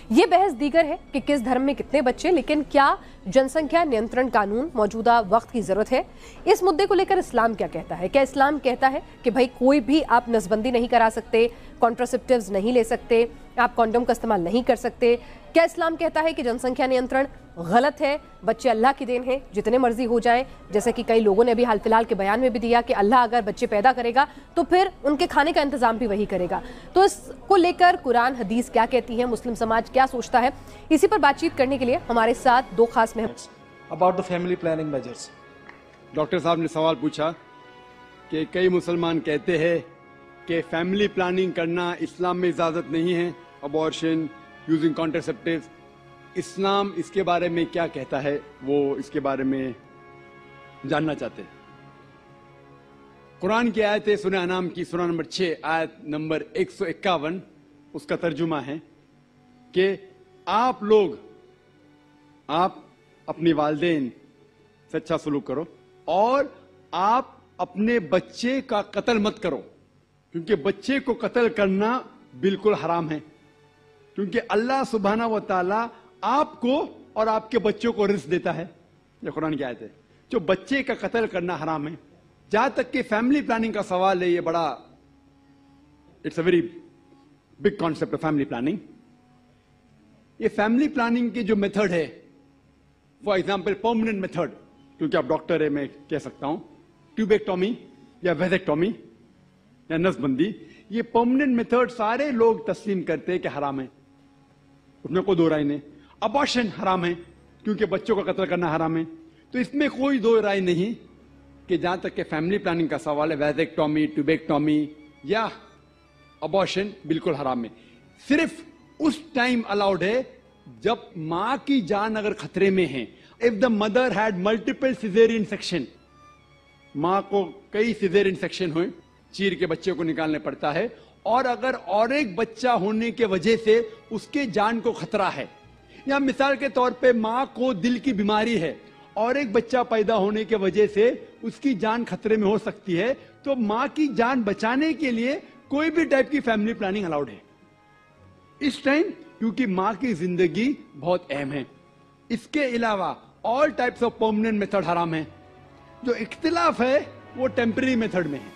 یہ بحث دیگر ہے کہ کس دھرم میں کتنے بچے، لیکن کیا جنسنکھیا نینترن قانون موجودہ وقت کی ضرورت ہے؟ اس مدعے کو لے کر اسلام کیا کہتا ہے؟ کیا اسلام کہتا ہے کہ بھائی کوئی بھی آپ نسبندی نہیں کرا سکتے، کانٹراسیپٹیوز نہیں لے سکتے، آپ کانڈوم کا استعمال نہیں کر سکتے؟ کیا اسلام کہتا ہے کہ جنسنکھیا نینترن غلط ہے، بچے اللہ کی دین ہیں، جتنے مرضی ہو جائیں؟ جیسا کہ کئی لوگوں نے ابھی حال فی الحال کے بیان میں بھی دیا کہ اللہ اگر بچے پیدا کرے گا تو پھر ان کے کھانے کا انتظام بھی وہی کرے گا۔ تو اس کو لے کر قرآن حدیث کیا کہتی ہے، مسلم سماج کیا سوچتا ہے، اسی پر بات چیت کرنے کے لیے ہمارے ساتھ دو خاص about the family planning measures. Doctor صاحب نے سوال پوچھا کہ کئی مسلمان کہتے ہیں کہ فیملی پلاننگ کرنا اسلام میں اجازت نہیں ہے، ابارشن، یوزنگ کانٹرسیپٹیوز۔ اسلام اس کے بارے میں کیا کہتا ہے، وہ اس کے بارے میں جاننا چاہتے ہیں۔ قرآن کی آیت ہے سورہ انعام کی سورہ نمبر 6 آیت نمبر 151، اس کا ترجمہ ہے کہ آپ اپنے والدین سے اچھا سلوک کرو اور آپ اپنے بچے کا قتل مت کرو، کیونکہ بچے کو قتل کرنا بالکل حرام ہے، کیونکہ اللہ سبحانہ و تعالی آپ کو اور آپ کے بچوں کو رزق دیتا ہے۔ یہ قرآن کی آیت ہے۔ جو بچے کا قتل کرنا حرام ہے۔ جہاں تک کہ فیملی پلاننگ کا سوال ہے، یہ بڑا it's a very big concept of family planning. یہ فیملی پلاننگ کی جو میتھڈ ہے، فار ایگزامپل پرماننٹ میتھڈ، کیونکہ آپ ڈاکٹر ہے میں کہہ سکتا ہوں، ٹیوبیکٹومی یا ویزیکٹومی یا نسبندی، یہ پرماننٹ میتھڈ سارے لوگ تسلیم کرتے ہیں کہ حرام ہے، اس میں کوئی دو رائے نہیں۔ ابارشن حرام ہے کیونکہ بچوں کا قتل کرنا حرام ہے، تو اس میں کوئی دو رائے نہیں کہ جہاں تک کہ فیملی پلاننگ کا سوال ہے، ویزیکٹومی، ٹیوبیکٹومی یا ابارشن بالکل حرام ہے۔ صرف اس ٹائم الاؤڈ ہے جب ماں کی جان اگر خطرے میں ہے۔ If the mother had multiple cesarean section، ماں کو کئی سیزیرین سیکشن ہوئے، چیر کے بچے کو نکالنے پڑتا ہے، اور اگر اور ایک بچہ ہونے کے وجہ سے اس کے جان کو خطرہ ہے، یا مثال کے طور پہ ماں کو دل کی بیماری ہے اور ایک بچہ پیدا ہونے کے وجہ سے اس کی جان خطرے میں ہو سکتی ہے، تو ماں کی جان بچانے کے لیے کوئی بھی ٹائپ کی فیملی پلاننگ الاؤڈ ہے اس ٹائم، کیونکہ ماں کی زندگی بہت اہم ہے۔ اس کے علاوہ all types of permanent method حرام ہے۔ جو اختلاف ہے وہ ٹیمپرری میتھڈ میں ہے،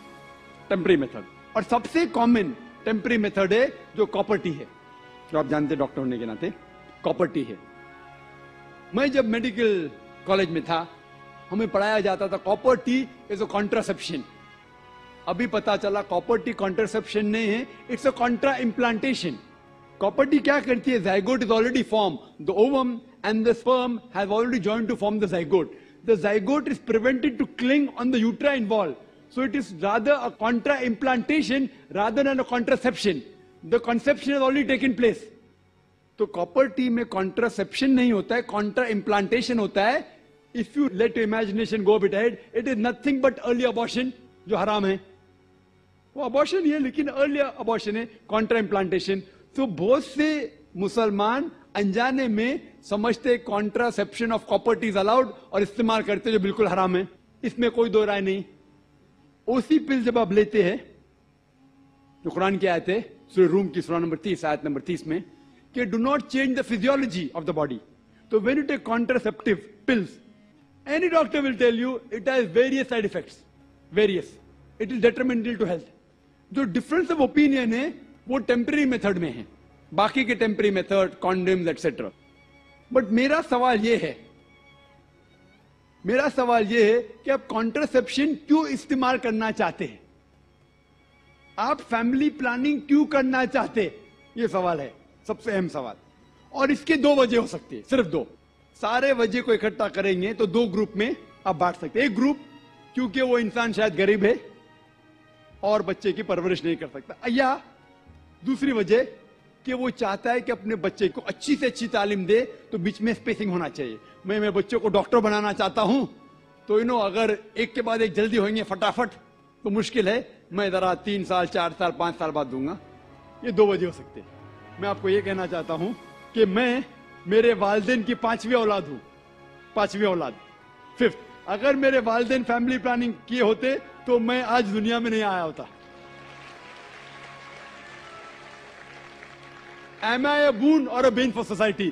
ٹیمپرری میتھڈ، اور سب سے کامن ٹیمپرری میتھڈ ہے جو کاپرٹی ہے، جو آپ جانتے ڈاکٹر ہونے کے ناطے کاپرٹی ہے۔ میں جب میڈیکل کالج میں تھا، ہمیں پڑھایا جاتا تھا کاپرٹی از اے کانٹراسیپشن۔ ابھی پتا چلا کاپرٹی کانٹراسیپشن نہیں ہے، اٹس اے کانٹرا امپلانٹیشن۔ کاپرٹی کیا کرتی ہے؟ Zygote is already form, the ovum and the sperm has already joined to form the zygote. The zygote is prevented to cling on the uterine wall. So it is rather a contra-implantation rather than a contraception. The conception has already taken place. تو copper-T میں contraception نہیں ہوتا ہے، contra-implantation ہوتا ہے۔ If you let your imagination go a bit ahead, it is nothing but early abortion جو حرام ہے۔ وہ abortion ہی ہے لیکن early abortion ہے، contra-implantation۔ تو بہت سے مسلمان انجانے میں سمجھتے کانٹراسیپشن آف کاپرٹی از الاؤڈ اور استعمال کرتے جو بالکل حرام ہے، اس میں کوئی دو رائے نہیں۔ اوسی پل جب آپ لیتے ہیں، جو قرآن کی آیت ہے سورہ روم کی سورہ نمبر 30 آیت نمبر 30 میں، کہ do not change the physiology of the body. تو when you take contraceptive pills, any doctor will tell you it has various side effects, various, it is detrimental to health. جو difference of opinion ہے وہ temporary method میں ہے، باقی کے temporary method, condoms etcetera. But میرا سوال یہ ہے کہ آپ کانٹراسیپشن کیوں استعمال کرنا چاہتے ہیں؟ آپ فیملی پلاننگ کیوں کرنا چاہتے؟ یہ سوال ہے، سب سے اہم سوال۔ اور اس کے دو وجہ ہو سکتی ہے، صرف دو۔ سارے وجہ کو اکٹھا کریں گے تو دو گروپ میں آپ بانٹ سکتے ہیں۔ ایک گروپ کیونکہ وہ انسان شاید غریب ہے اور بچے کی پرورش نہیں کر سکتا، یا دوسری وجہ کہ وہ چاہتا ہے کہ اپنے بچے کو اچھی سے اچھی تعلیم دے، تو بیچ میں اسپیسنگ ہونا چاہیے۔ میں بچوں کو ڈاکٹر بنانا چاہتا ہوں، تو اگر ایک کے بعد ایک جلدی ہوئیں گے فٹافٹ تو مشکل ہے، میں ذرا 3 سال 4 سال 5 سال بعد دوں گا۔ یہ دو وجہ ہو سکتے ہیں۔ میں آپ کو یہ کہنا چاہتا ہوں کہ میں میرے والدین کی 5ویں اولاد ہوں، 5ویں اولاد، 5th۔ اگر میرے والدین فیملی پلاننگ کیے ہوتے تو میں آج دنیا میں نہیں آیا ہوتا۔ Am I a boon or a bane for society?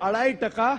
2.5%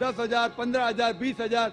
10,000, 15,000, 20,000.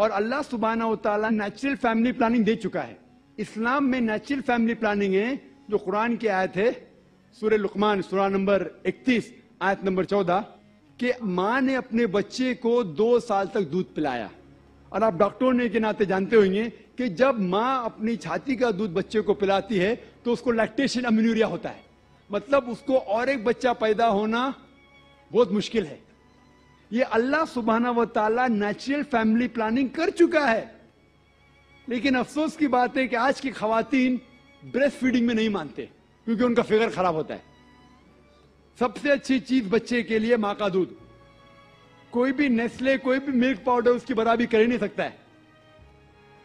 اور اللہ سبحانہ و تعالیٰ نیچرل فیملی پلاننگ دے چکا ہے. اسلام میں نیچرل فیملی پلاننگ ہے جو قرآن کی آیت ہے سورہ لقمان سورہ نمبر 31 آیت نمبر 14 کہ ماں نے اپنے بچے کو 2 سال تک دودھ پلایا. اور آپ ڈاکٹر ہونے کے ناطے جانتے ہوں گے کہ جب ماں اپنی چھاتی کا دودھ بچے کو پلاتی ہے تو اس کو لیکٹیشن امینوریا ہوتا ہے, مطلب اس کو اور ایک بچہ پیدا ہونا بہت مشکل ہے. یہ اللہ سبحانہ و تعالیٰ نیچرل فیملی پلاننگ کر چکا ہے. لیکن افسوس کی بات ہے کہ آج کی خواتین بریسٹ فیڈنگ میں نہیں مانتے کیونکہ ان کا فگر خراب ہوتا ہے. سب سے اچھی چیز بچے کے لیے ماں کا دودھ. کوئی بھی نیسلے کوئی بھی ملک پاؤڈر اس کی برابری کر ہی نہیں سکتا ہے.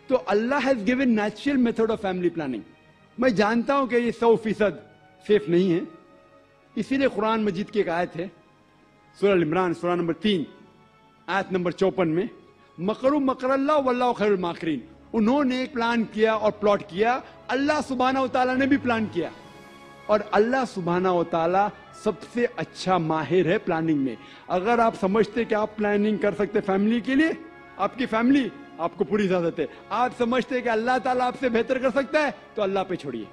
تو Allah has given natural method of family planning. میں جانتا ہوں کہ یہ 100% سیف نہیں ہے, اسی لیے قرآن مجید کی ایک آیت ہے سورہ عمران سورہ نمبر 3 آیت نمبر 54 میں مکروا مکر اللہ واللہ خیر الماکرین. انہوں نے ایک پلان کیا اور پلاٹ کیا, اللہ سبحانہ و تعالیٰ نے بھی پلان کیا, اور اللہ سبحانہ و تعالیٰ سب سے اچھا ماہر ہے پلاننگ میں. اگر آپ سمجھتے کہ آپ پلاننگ کر سکتے فیملی کے لیے, آپ کی فیملی, آپ کو پوری اجازت ہے. آپ سمجھتے کہ اللہ تعالیٰ آپ سے بہتر کر سکتا ہے تو اللہ پہ چھوڑیے.